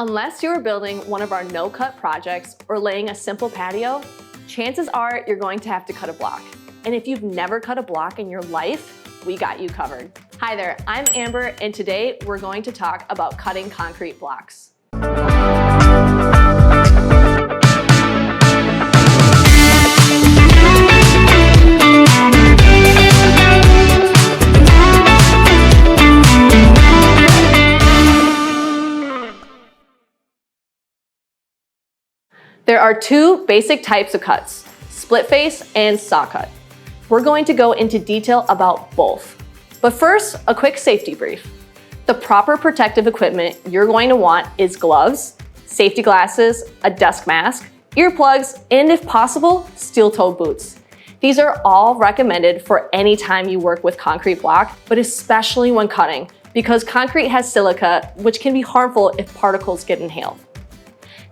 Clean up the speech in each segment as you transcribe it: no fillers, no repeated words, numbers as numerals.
Unless you're building one of our no-cut projects or laying a simple patio, chances are you're going to have to cut a block. And if you've never cut a block in your life, we got you covered. Hi there, I'm Amber, and today we're going to talk about cutting concrete blocks. There are two basic types of cuts, split face and saw cut. We're going to go into detail about both. But first, a quick safety brief. The proper protective equipment you're going to want is gloves, safety glasses, a dust mask, earplugs, and if possible, steel-toed boots. These are all recommended for any time you work with concrete block, but especially when cutting, because concrete has silica, which can be harmful if particles get inhaled.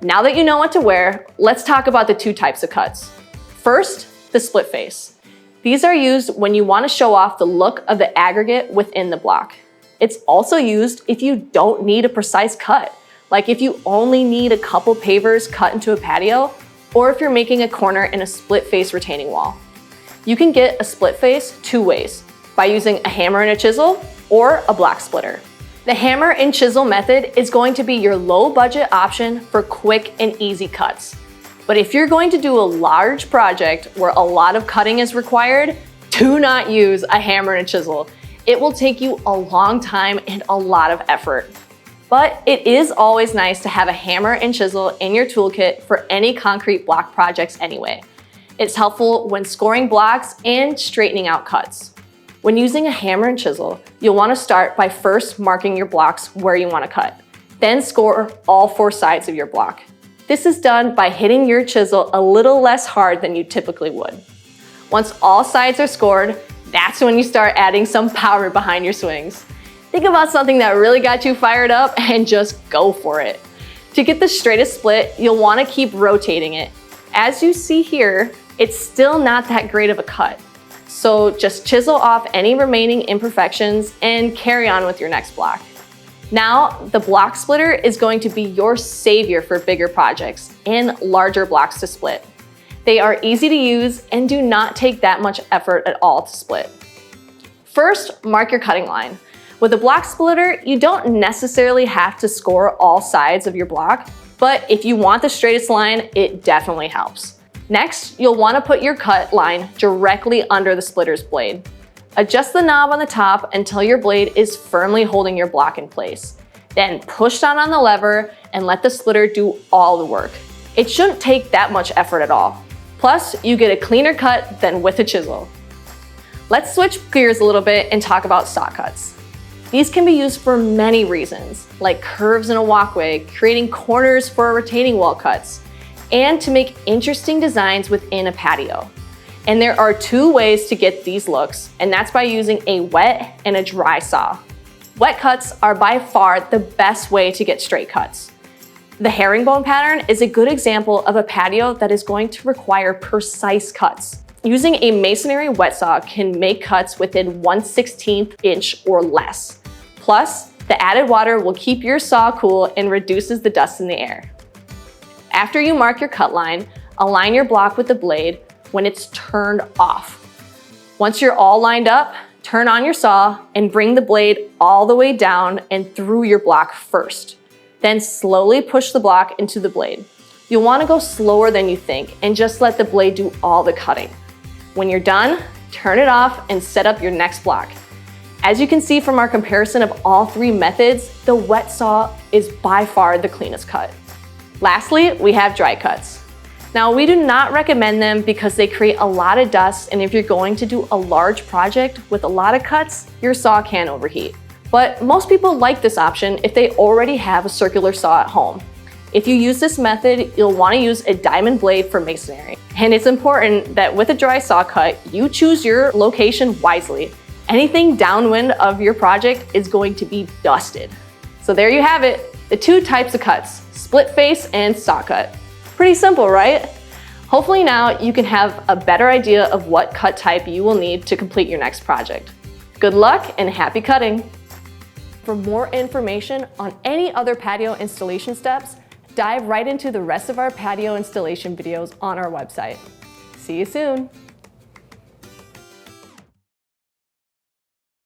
Now that you know what to wear, let's talk about the two types of cuts. First, the split face. These are used when you want to show off the look of the aggregate within the block. It's also used if you don't need a precise cut, like if you only need a couple pavers cut into a patio, or if you're making a corner in a split face retaining wall. You can get a split face two ways, by using a hammer and a chisel or a block splitter. The hammer and chisel method is going to be your low budget option for quick and easy cuts. But if you're going to do a large project where a lot of cutting is required, do not use a hammer and a chisel. It will take you a long time and a lot of effort. But it is always nice to have a hammer and chisel in your toolkit for any concrete block projects anyway. It's helpful when scoring blocks and straightening out cuts. When using a hammer and chisel, you'll want to start by first marking your blocks where you want to cut. Then score all four sides of your block. This is done by hitting your chisel a little less hard than you typically would. Once all sides are scored, that's when you start adding some power behind your swings. Think about something that really got you fired up and just go for it. To get the straightest split, you'll want to keep rotating it. As you see here, it's still not that great of a cut. So just chisel off any remaining imperfections and carry on with your next block. Now, the block splitter is going to be your savior for bigger projects and larger blocks to split. They are easy to use and do not take that much effort at all to split. First, mark your cutting line. With a block splitter, you don't necessarily have to score all sides of your block, but if you want the straightest line, it definitely helps. Next, you'll want to put your cut line directly under the splitter's blade. Adjust the knob on the top until your blade is firmly holding your block in place. Then push down on the lever and let the splitter do all the work. It shouldn't take that much effort at all. Plus, you get a cleaner cut than with a chisel. Let's switch gears a little bit and talk about saw cuts. These can be used for many reasons, like curves in a walkway, creating corners for retaining wall cuts, and to make interesting designs within a patio. And there are two ways to get these looks, and that's by using a wet and a dry saw. Wet cuts are by far the best way to get straight cuts. The herringbone pattern is a good example of a patio that is going to require precise cuts. Using a masonry wet saw can make cuts within 1/16 inch or less. Plus, the added water will keep your saw cool and reduces the dust in the air. After you mark your cut line, align your block with the blade when it's turned off. Once you're all lined up, turn on your saw and bring the blade all the way down and through your block first. Then slowly push the block into the blade. You'll want to go slower than you think and just let the blade do all the cutting. When you're done, turn it off and set up your next block. As you can see from our comparison of all three methods, the wet saw is by far the cleanest cut. Lastly, we have dry cuts. Now, we do not recommend them because they create a lot of dust, and if you're going to do a large project with a lot of cuts, your saw can overheat. But most people like this option if they already have a circular saw at home. If you use this method, you'll want to use a diamond blade for masonry. And it's important that with a dry saw cut, you choose your location wisely. Anything downwind of your project is going to be dusted. So there you have it, the two types of cuts, split face and saw cut. Pretty simple, right? Hopefully now you can have a better idea of what cut type you will need to complete your next project. Good luck and happy cutting! For more information on any other patio installation steps, dive right into the rest of our patio installation videos on our website. See you soon!